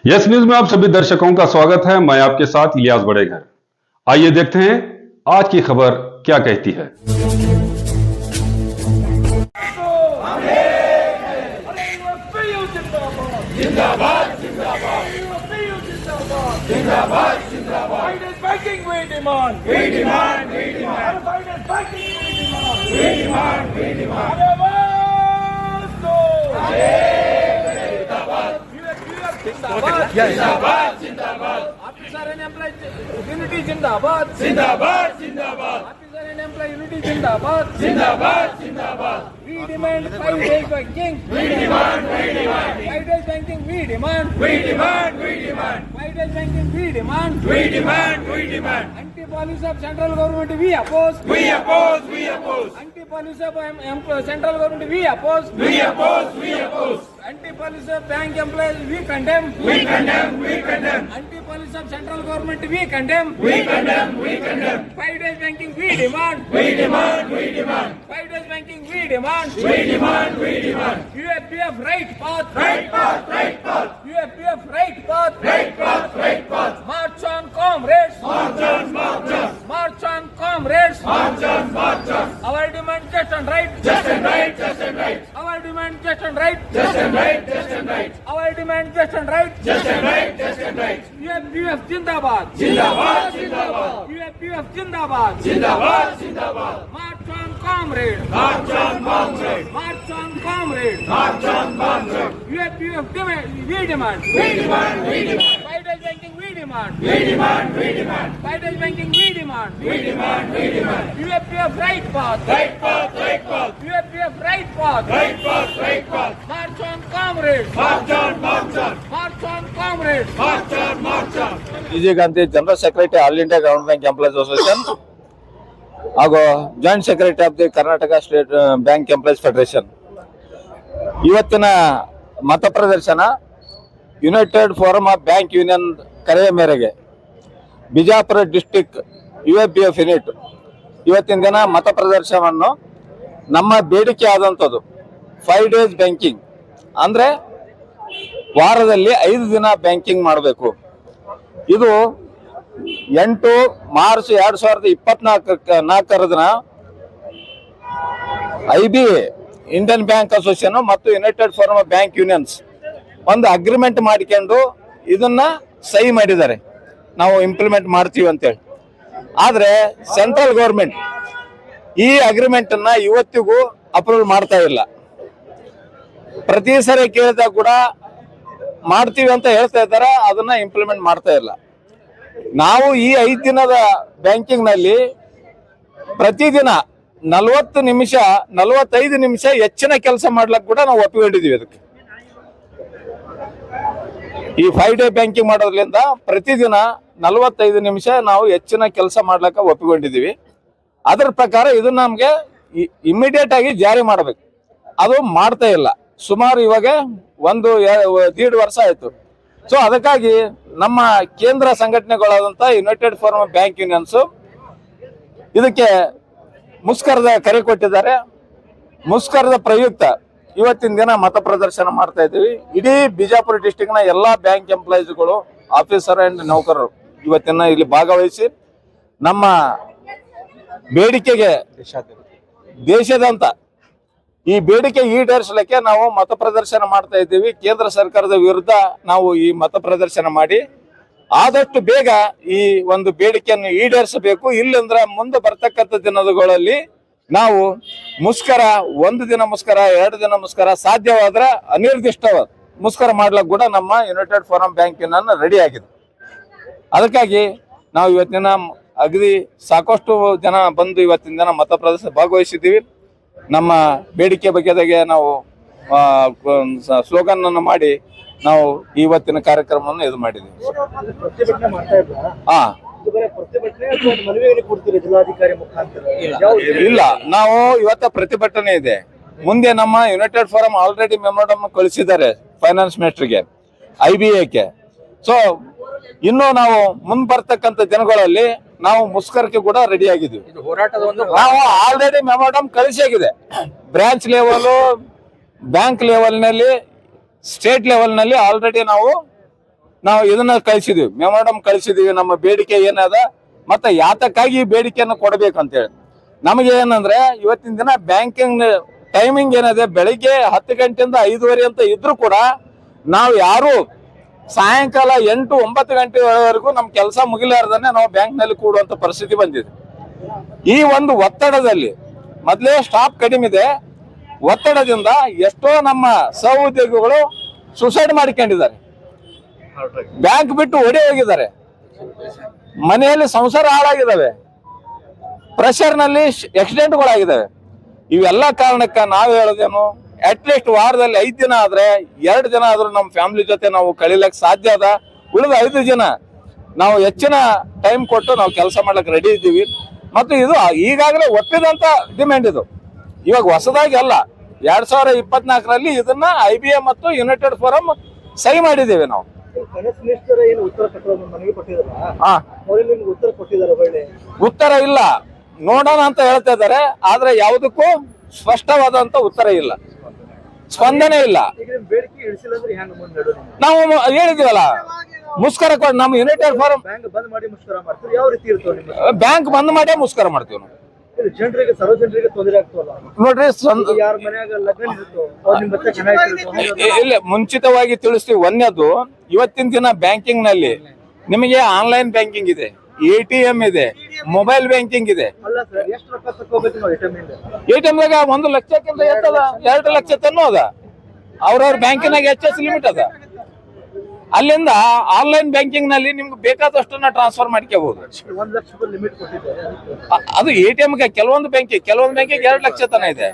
Yes news में आप सभी दर्शकों का स्वागत है। मैं आपके साथ इलियास बड़ेघर। आइए देखते हैं आज की खबर क्या कहती है। जिंदाबाद जिंदाबाद जिंदाबाद जिंदाबाद fighting we demand we demand we demand fighting we demand we demand we demand जिंदाबाद जिंदाबाद जिंदाबाद ऑफिसर एंड एम्प्लॉय यूनिटी जिंदाबाद जिंदाबाद जिंदाबाद ऑफिसर एंड एम्प्लॉय यूनिटी जिंदाबाद जिंदाबाद जिंदाबाद we demand 5 days banking we demand 5 days banking we demand 5 days banking we demand anti policy of central government we oppose anti policy of central government we oppose anti policy of bank employees we condemn anti policy of central government we condemn 5 days banking we demand 5 days banking we demand UFPF right path UFPF right path march on comrades march on comrades our demand just and right our demand just and right our demand just and right UFPF zindabad UFPF zindabad march on comrades march on comrades UFPF we demand 5 days banking we demand 5 days banking we demand UFPF right path UFPF right path march on comrades march on comrades Vijay Gandhi general secretary all India government bank employees association ಹಾಗೂ joint secretary of the Karnataka state bank employees federation ಇವತ್ತಿನ ಮತ ಪ್ರದರ್ಶನ united forum of bank union ಕರೆಯ ಮೇರೆಗೆ Bijapur district UFPF unit ಇವತ್ತಿನ ದಿನ ಮತ ಪ್ರದರ್ಶನವನ್ನು ನಮ್ಮ ಬೇಡಿಕೆ ಆದಂಥದ್ದು 5 ಡೇಸ್ ಬ್ಯಾಂಕಿಂಗ್ ಅಂದರೆ ವಾರದಲ್ಲಿ 5 ದಿನ ಬ್ಯಾಂಕಿಂಗ್ ಮಾಡಬೇಕು. ಇದು 8 ಮಾರ್ಚ್ 2024 ದಿನ IBA ಇಂಡಿಯನ್ ಬ್ಯಾಂಕ್ ಅಸೋಸಿಯೇಷನ್ ಮತ್ತು United forum of bank unions ಒಂದು ಅಗ್ರಿಮೆಂಟ್ ಮಾಡಿಕೊಂಡು ಇದನ್ನ ಸಹಿ ಮಾಡಿದ್ದಾರೆ, ನಾವು ಇಂಪ್ಲಿಮೆಂಟ್ ಮಾಡ್ತೀವಿ ಅಂತೇಳಿ. ಆದರೆ ಸೆಂಟ್ರಲ್ ಗೌರ್ಮೆಂಟ್ ಈ ಅಗ್ರಿಮೆಂಟ್ ಅನ್ನ ಇವತ್ತಿಗೂ ಅಪ್ರೂವ್ ಮಾಡ್ತಾ ಇಲ್ಲ. ಪ್ರತಿ ಸರಿ ಕೇಳಿದಾಗ ಕೂಡ ಮಾಡ್ತೀವಿ ಅಂತ ಹೇಳ್ತಾ ಇದ್ದಾರೆ, ಅದನ್ನ ಇಂಪ್ಲಿಮೆಂಟ್ ಮಾಡ್ತಾ ಇಲ್ಲ. ನಾವು ಈ 5 ದಿನದ ಬ್ಯಾಂಕಿಂಗ್ ನಲ್ಲಿ ಪ್ರತಿದಿನ 40 ನಿಮಿಷ 45 ನಿಮಿಷ ಹೆಚ್ಚಿನ ಕೆಲಸ ಮಾಡ್ಲಿಕ್ಕೆ ಕೂಡ ನಾವು ಒಪ್ಪಿಕೊಂಡಿದೀವಿ. ಅದಕ್ಕೆ ಈ 5 ಡೇ ಬ್ಯಾಂಕಿಂಗ್ ಮಾಡೋದ್ರಿಂದ ಪ್ರತಿದಿನ 45 ನಿಮಿಷ ನಾವು ಹೆಚ್ಚಿನ ಕೆಲಸ ಮಾಡ್ಲಿಕ್ಕೆ ಒಪ್ಪಿಕೊಂಡಿದೀವಿ. ಅದರ ಪ್ರಕಾರ ಇದನ್ನ ನಮ್ಗೆ ಇಮಿಡಿಯೇಟ್ ಆಗಿ ಜಾರಿ ಮಾಡ್ಬೇಕು, ಅದು ಮಾಡ್ತಾ ಇಲ್ಲ. ಸುಮಾರು ಇವಾಗ 1.5 ವರ್ಷ ಆಯ್ತು. ಸೊ ಅದಕ್ಕಾಗಿ ನಮ್ಮ ಕೇಂದ್ರ ಸಂಘಟನೆಗಳಾದಂತ united forum of bank unions ಇದಕ್ಕೆ ಮುಷ್ಕರದ ಕರೆ ಕೊಟ್ಟಿದ್ದಾರೆ. ಮುಷ್ಕರದ ಪ್ರಯುಕ್ತ ಇವತ್ತಿನ ದಿನ ಮತ ಪ್ರದರ್ಶನ ಮಾಡ್ತಾ ಇದ್ದೀವಿ. ಇಡೀ ಬಿಜಾಪುರ ಡಿಸ್ಟಿಕ್ ನ ಎಲ್ಲಾ ಬ್ಯಾಂಕ್ ಎಂಪ್ಲಾಯೀಸ್ಗಳು, ಆಫೀಸರ್ ಅಂಡ್ ನೌಕರರು ಇವತ್ತಿನ ಇಲ್ಲಿ ಭಾಗವಹಿಸಿ ನಮ್ಮ ಬೇಡಿಕೆಗೆ ದೇಶದಂತ ಈ ಬೇಡಿಕೆ ಈಡೇರಿಸಲಿಕ್ಕೆ ನಾವು ಮತ ಪ್ರದರ್ಶನ ಮಾಡ್ತಾ ಇದ್ದೀವಿ. ಕೇಂದ್ರ ಸರ್ಕಾರದ ವಿರುದ್ಧ ನಾವು ಈ ಮತ ಪ್ರದರ್ಶನ ಮಾಡಿ ಆದಷ್ಟು ಬೇಗ ಈ ಒಂದು ಬೇಡಿಕೆಯನ್ನು ಈಡೇರಿಸಬೇಕು. ಇಲ್ಲಂದ್ರೆ ಮುಂದೆ ಬರ್ತಕ್ಕಂಥ ದಿನಗಳಲ್ಲಿ ನಾವು ಮುಷ್ಕರ, 1 ದಿನ ಮುಷ್ಕರ, 2 ದಿನ ಮುಷ್ಕರ, ಸಾಧ್ಯವಾದ್ರೆ ಅನಿರ್ದಿಷ್ಟ ಮುಷ್ಕರ ಮಾಡ್ಲಿಕ್ಕೆ ಕೂಡ ನಮ್ಮ ಯುನೈಟೆಡ್ ಫೋರಮ್ ಬ್ಯಾಂಕಿನ ರೆಡಿ ಆಗಿದೆ. ಅದಕ್ಕಾಗಿ ನಾವು ಇವತ್ತಿನ ಅಗದಿ ಸಾಕಷ್ಟು ಜನ ಬಂದು ಇವತ್ತಿನ ದಿನ ಮತ ಪ್ರದರ್ಶನ ಭಾಗವಹಿಸಿದ್ದೀವಿ. ನಮ್ಮ ಬೇಡಿಕೆ ಬಗ್ಗೆದಾಗೆ ನಾವು ಸ್ಲೋಗನ್ ಅನ್ನು ಮಾಡಿ ನಾವು ಇವತ್ತಿನ ಕಾರ್ಯಕ್ರಮವನ್ನು ಇದು ಮಾಡಿದ್ದೀವಿ. ಇಲ್ಲ, ನಾವು ಇವತ್ತ ಪ್ರತಿಭಟನೆ ಇದೆ. ಮುಂದೆ ನಮ್ಮ ಯುನೈಟೆಡ್ ಫೋರಮ್ ಆಲ್ರೆಡಿ ಮೆಮೊರಡಮ್ ಕಳಿಸಿದ್ದಾರೆ ಫೈನಾನ್ಸ್ ಮಿನಿಸ್ಟರ್ಗೆ, IBAಕ್ಕೆ. ಸೊ ಇನ್ನು ನಾವು ಮುಂದ್ ಬರ್ತಕ್ಕಂಥ ದಿನಗಳಲ್ಲಿ ನಾವು ಮುಷ್ಕರಕ್ಕೆ ಕೂಡ ರೆಡಿ ಆಗಿದ್ದೀವಿ. ನಾವು ಆಲ್ರೆಡಿ ಮೆಮೊರಡಮ್ ಕಳಿಸಿಯಾಗಿದೆ. ಬ್ರಾಂಚ್ ಲೆವೆಲ್, ಬ್ಯಾಂಕ್ ಲೆವೆಲ್ ನಲ್ಲಿ, ಸ್ಟೇಟ್ ಲೆವೆಲ್ ನಲ್ಲಿ ಆಲ್ರೆಡಿ ನಾವು ನಾವು ಇದನ್ನ ಕಳಿಸಿದೀವಿ, ಮೆಮೊರಾಂಡಮ್ ಕಳಿಸಿದೀವಿ. ನಮ್ಮ ಬೇಡಿಕೆ ಏನದ ಮತ್ತೆ ಯಾತಕ್ಕಾಗಿ ಈ ಬೇಡಿಕೆಯನ್ನು ಕೊಡಬೇಕಂತೇಳಿ. ನಮಗೆ ಏನಂದ್ರೆ ಇವತ್ತಿನ ದಿನ ಬ್ಯಾಂಕಿಂಗ್ ಟೈಮಿಂಗ್ ಏನಿದೆ, ಬೆಳಿಗ್ಗೆ 10 ಗಂಟೆಯಿಂದ 5:30 ಅಂತ ಇದ್ರು ಕೂಡ ನಾವು ಯಾರು ಸಾಯಂಕಾಲ 8-9 ಗಂಟೆವರೆಗೂ ನಮ್ಮ ಕೆಲಸ ಮುಗಿಲಾರ್ದನೆ ನಾವು ಬ್ಯಾಂಕ್ ನಲ್ಲಿ ಕೂಡುವಂತ ಪರಿಸ್ಥಿತಿ ಬಂದಿದೆ. ಈ ಒಂದು ಒತ್ತಡದಲ್ಲಿ ಮೊದಲೇ ಸ್ಟಾಫ್ ಕಡಿಮೆ ಇದೆ, ಒತ್ತಡದಿಂದ ಎಷ್ಟೋ ನಮ್ಮ ಸಹ ಉದ್ಯೋಗಿಗಳು ಸುಸೈಡ್ ಮಾಡಿಕೊಂಡಿದ್ದಾರೆ, ಬ್ಯಾಂಕ್ ಬಿಟ್ಟು ಓಡಿ ಹೋಗಿದ್ದಾರೆ, ಮನೆಯಲ್ಲಿ ಸಂಸಾರ ಹಾಳಾಗಿದ್ದಾವೆ, ಪ್ರೆಷರ್ ನಲ್ಲಿ ಆಕ್ಸಿಡೆಂಟ್ಗಳಾಗಿದ್ದಾವೆ. ಇವೆಲ್ಲ ಕಾರಣಕ್ಕೆ ನಾವು ಹೇಳೋದೇನು, ಅಟ್ಲೀಸ್ಟ್ ವಾರದಲ್ಲಿ 5 ದಿನ ಆದ್ರೆ 2 ದಿನ ಆದ್ರೂ ನಮ್ಮ ಫ್ಯಾಮಿಲಿ ಜೊತೆ ನಾವು ಕಳೀಲಕ್ಕೆ ಸಾಧ್ಯ ಅದ. ಉಳಿದ 5 ದಿನ ನಾವು ಹೆಚ್ಚಿನ ಟೈಮ್ ಕೊಟ್ಟು ನಾವು ಕೆಲಸ ಮಾಡ್ಲಿಕ್ಕೆ ರೆಡಿ ಇದ್ದೀವಿ. ಮತ್ತು ಇದು ಈಗಾಗಲೇ ಒಪ್ಪಿದಂತ ಡಿಮ್ಯಾಂಡ್ ಇದು, ಇವಾಗ ಹೊಸದಾಗಿ ಅಲ್ಲ. 2024ರಲ್ಲಿ ಇದನ್ನ IBA ಮತ್ತು ಯುನೈಟೆಡ್ ಫೋರಂ ಸಹಿ ಮಾಡಿದ್ದೇವೆ ನಾವು. ಉತ್ತರ ಇಲ್ಲ, ನೋಡೋಣ ಅಂತ ಹೇಳ್ತಾ ಇದ್ದಾರೆ, ಆದ್ರೆ ಯಾವುದಕ್ಕೂ ಸ್ಪಷ್ಟವಾದಂತ ಉತ್ತರ ಇಲ್ಲ, ಸ್ಪಂದನೆ ಇಲ್ಲ. ನಾವು ಹೇಳಿದೀವಲ್ಲ, ಮುಷ್ಕರ ಕೊಡ್ ನಮ್ಮ ಯುನೈಟೆಡ್ ಫಾರಂ ಬ್ಯಾಂಕ್ ಬಂದ್ ಮಾಡೇ ಮುಷ್ಕರ ಮಾಡ್ತೀವಿ ನಾವು. ಜನರಿಗೆ ಸಾರ್ವಜನಿಕರಿಗೆ ತೊಂದರೆ ಆಗ್ತವಲ್ಲ ನೋಡ್ರಿ, ಯಾರ ಮನೆಯಾಗ ಲಗ್ನ ಇರುತ್ತೋ ಇಲ್ಲ ಮುಂಚಿತವಾಗಿ ತಿಳಿಸ್ತೀವಿ. ಒಂದೇದು, ಇವತ್ತಿನ ದಿನ ಬ್ಯಾಂಕಿಂಗ್ ನಲ್ಲಿ ನಿಮಗೆ ಆನ್ಲೈನ್ ಬ್ಯಾಂಕಿಂಗ್ ಇದೆ, ATM ಇದೆ, ಮೊಬೈಲ್ ಬ್ಯಾಂಕಿಂಗ್ ಇದೆ. ಅಲ್ಲ ಸರ್, ಎಷ್ಟು ರೊಕ್ಕ ತಗೋಬೇಕು ನಾವು ATM ದಾಗ 1 ಲಕ್ಷಕ್ಕಿಂತ ಹೆಚ್ಚದ, 2 ಲಕ್ಷ ತನ್ನೋ ಅದ. ಅವ್ರವ್ರ ಬ್ಯಾಂಕಿನಾಗ HS ಲಿಮಿಟ್ ಅದ. ಅಲ್ಲಿಂದ ಆನ್ಲೈನ್ ಬ್ಯಾಂಕಿಂಗ್ ನಲ್ಲಿ ನಿಮ್ಗೆ ಬೇಕಾದಷ್ಟನ್ನ ಟ್ರಾನ್ಸ್ಫರ್ ಮಾಡ್ಕೋಬಹುದು. 1 ಲಕ್ಷ ರೂಪಾಯಿ ಲಿಮಿಟ್ ಕೊಟ್ಟಿದ್ದಾರೆ. ಅದು ATM ಗೆ ಕೆಲವೊಂದು ಬ್ಯಾಂಕಿಗೆ 2 ಲಕ್ಷ ತನ ಇದೆ,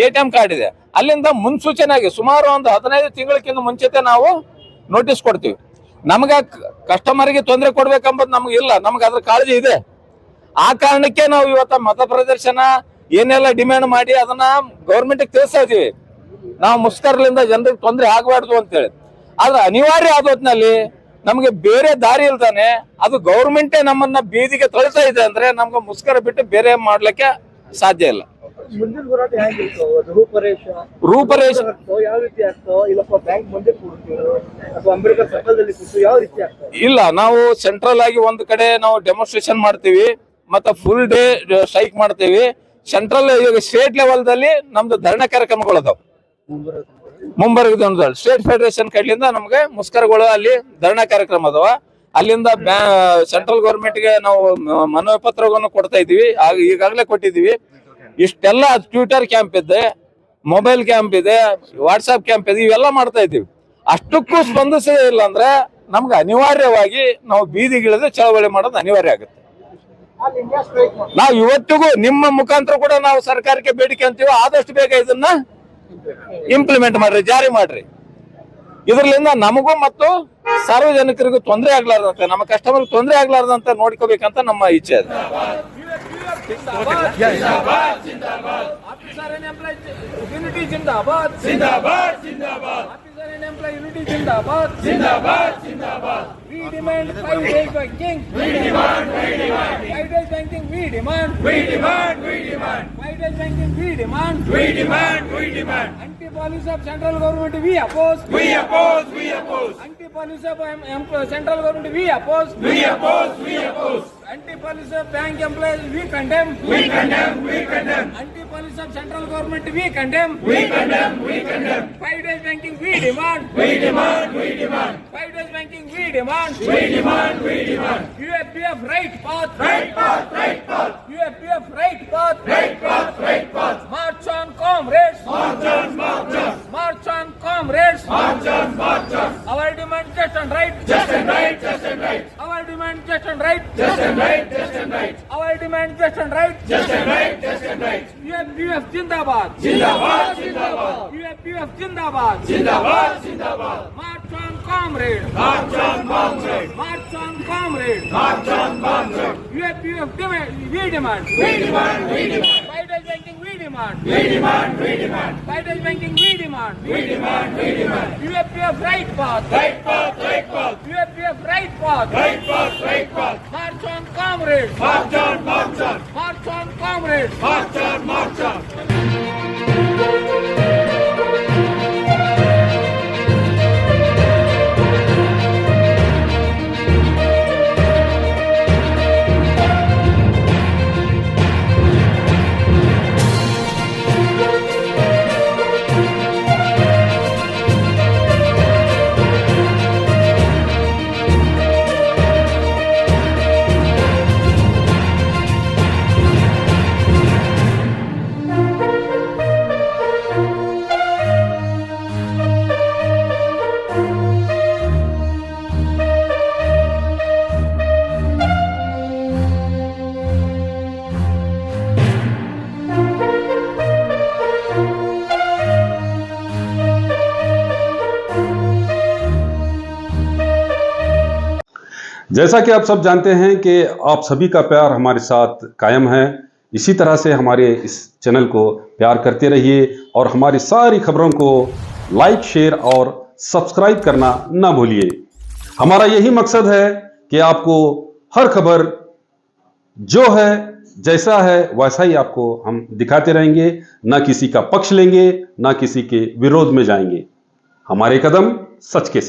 ATM ಕಾರ್ಡ್ ಇದೆ. ಅಲ್ಲಿಂದ ಮುನ್ಸೂಚನೆಯಾಗಿ ಸುಮಾರು ಒಂದು 15 ತಿಂಗಳಕ್ಕಿಂತ ಮುಂಚೆತೆ ನಾವು ನೋಟಿಸ್ ಕೊಡ್ತೀವಿ. ನಮ್ಗ ಕಸ್ಟಮರ್ಗೆ ತೊಂದರೆ ಕೊಡ್ಬೇಕಂಬುದು ನಮ್ಗೆ ಇಲ್ಲ, ನಮ್ಗೆ ಅದ್ರ ಕಾಳಜಿ ಇದೆ. ಆ ಕಾರಣಕ್ಕೆ ನಾವು ಇವತ್ತ ಮತ ಪ್ರದರ್ಶನ ಏನೆಲ್ಲ ಡಿಮ್ಯಾಂಡ್ ಮಾಡಿ ಅದನ್ನ ಗೌರ್ಮೆಂಟ್ ತಿಳಿಸ್ತಾ ಇದೀವಿ. ನಾವು ಮುಷ್ಕರಲಿಂದ ಜನರಿಗೆ ತೊಂದರೆ ಆಗಬಾರ್ದು ಅಂತೇಳಿ. ಆದ್ರೆ ಅನಿವಾರ್ಯ ಆದ ಹೊತ್ತಿನಲ್ಲಿ ನಮ್ಗೆ ಬೇರೆ ದಾರಿ ಇಲ್ದಾನೆ ಅದು ಗೌರ್ಮೆಂಟೇ ನಮ್ಮನ್ನ ಬೀದಿಗೆ ತಳ್ತಾ ಇದೆ ಅಂದ್ರೆ ನಮ್ಗೆ ಮುಷ್ಕರ ಬಿಟ್ಟು ಬೇರೆ ಮಾಡ್ಲಿಕ್ಕೆ ಸಾಧ್ಯ ಇಲ್ಲ. ಮುಂದಿನ ಹೋರಾಟ ಹೆಂಗಿರ್ತೋ, ರೂಪರೇಷ ಯಾವ ರೀತಿ ಆಗ್ತೋ, ಇಲ್ಲಪ್ಪ ಬ್ಯಾಂಕ್ ಮುಂದೆ ಕೂಡ್ತೀವಿ ಅಥವಾ ಅಂಬೇಡ್ಕರ್ ಸರ್ಕಲ್ದಲ್ಲಿ ಕೂಡ್ತೀವಿ, ಯಾವ ರೀತಿ ಆಗ್ತೋ? ಇಲ್ಲ, ನಾವು ಸೆಂಟ್ರಲ್ ಆಗಿ ಒಂದ್ ಕಡೆ ನಾವು ಡೆಮೋನ್ಸ್ಟ್ರೇಷನ್ ಮಾಡ್ತೀವಿ, ಮತ್ತೆ ಫುಲ್ ಡೇ ಸ್ಟ್ರೈಕ್ ಮಾಡ್ತೀವಿ. ಸೆಂಟ್ರಲ್ ಸ್ಟೇಟ್ ಲೆವೆಲ್ ದಲ್ಲಿ ನಮ್ದು ಧರಣಿ ಕಾರ್ಯಕ್ರಮಗಳು ಅದಾವ. ಮುಂಬರುವ ಸ್ಟೇಟ್ ಫೆಡರೇಷನ್ ಕಡೆಯಿಂದ ನಮ್ಗೆ ಮುಷ್ಕರಗಳು ಅಲ್ಲಿ ಧರಣಿ ಕಾರ್ಯಕ್ರಮ ಅದಾವ. ಅಲ್ಲಿಂದ ಸೆಂಟ್ರಲ್ ಗೌರ್ಮೆಂಟ್ಗೆ ನಾವು ಮನವಿ ಪತ್ರವನ್ನು ಕೊಡ್ತಾ ಇದೀವಿ, ಈಗಾಗಲೇ ಕೊಟ್ಟಿದೀವಿ. ಇಷ್ಟೆಲ್ಲ ಟ್ವಿಟರ್ ಕ್ಯಾಂಪ್ ಇದೆ, ಮೊಬೈಲ್ ಕ್ಯಾಂಪ್ ಇದೆ, ವಾಟ್ಸ್ಆಪ್ ಕ್ಯಾಂಪ್ ಇದೆ, ಇವೆಲ್ಲ ಮಾಡ್ತಾ ಇದ್ದೀವಿ. ಅಷ್ಟಕ್ಕೂ ಸ್ಪಂದಿಸದೇ ಇಲ್ಲ ಅಂದ್ರೆ ನಮ್ಗೆ ಅನಿವಾರ್ಯವಾಗಿ ನಾವು ಬೀದಿಗಿಳಿದು ಚಳವಳಿ ಮಾಡೋದು ಅನಿವಾರ್ಯ ಆಗುತ್ತೆ. ನಾವು ಇವತ್ತಿಗೂ ನಿಮ್ಮ ಮುಖಾಂತರ ಕೂಡ ನಾವು ಸರ್ಕಾರಕ್ಕೆ ಬೇಡಿಕೆ ಅಂತೀವಿ, ಆದಷ್ಟು ಬೇಗ ಇದನ್ನ ಇಂಪ್ಲಿಮೆಂಟ್ ಮಾಡ್ರಿ, ಜಾರಿ ಮಾಡ್ರಿ. ಇದರಿಂದ ನಮಗೂ ಮತ್ತು ಸಾರ್ವಜನಿಕರಿಗೂ ತೊಂದರೆ ಆಗ್ಲಾರ್ದಂತೆ, ನಮ್ಮ ಕಸ್ಟಮರ್ ತೊಂದರೆ ಆಗ್ಲಾರ್ದಂತ ನೋಡ್ಕೋಬೇಕಂತ ನಮ್ಮ ಇಚ್ಛೆ ಇದೆ. यूनिटी जिंदाबाद जिंदाबाद जिंदाबाद ऑफिसर एंड एम्प्लॉय यूनिटी जिंदाबाद जिंदाबाद जिंदाबाद we demand 5 days banking we demand 5 days banking we demand 5 days banking we demand anti policy of central government we oppose anti policy of central government we oppose anti policy of bank employees we condemn anti policy of central government we condemn 5 days banking we demand 5 days banking we demand UFPF right path UFPF right path march on comrades our demand just and right our demand just and right our demand just and right UFPF zindabad UFPF zindabad march on comrades UFPF we demand 5 days banking we demand 5 days banking we demand UFPF right path UFPF right path march on comrades march on जैसा कि आप सब जानते हैं कि आप सभी का प्यार हमारे साथ कायम है, इसी तरह से हमारे इस चैनल को प्यार करते रहिए और हमारी सारी खबरों को लाइक, शेयर और सब्सक्राइब करना ना भूलिए। हमारा यही मकसद है कि आपको हर खबर जो है, जैसा है वैसा ही आपको हम दिखाते रहेंगे, ना किसी का पक्ष लेंगे, ना किसी के विरोध में जाएंगे। हमारे कदम सच के साथ।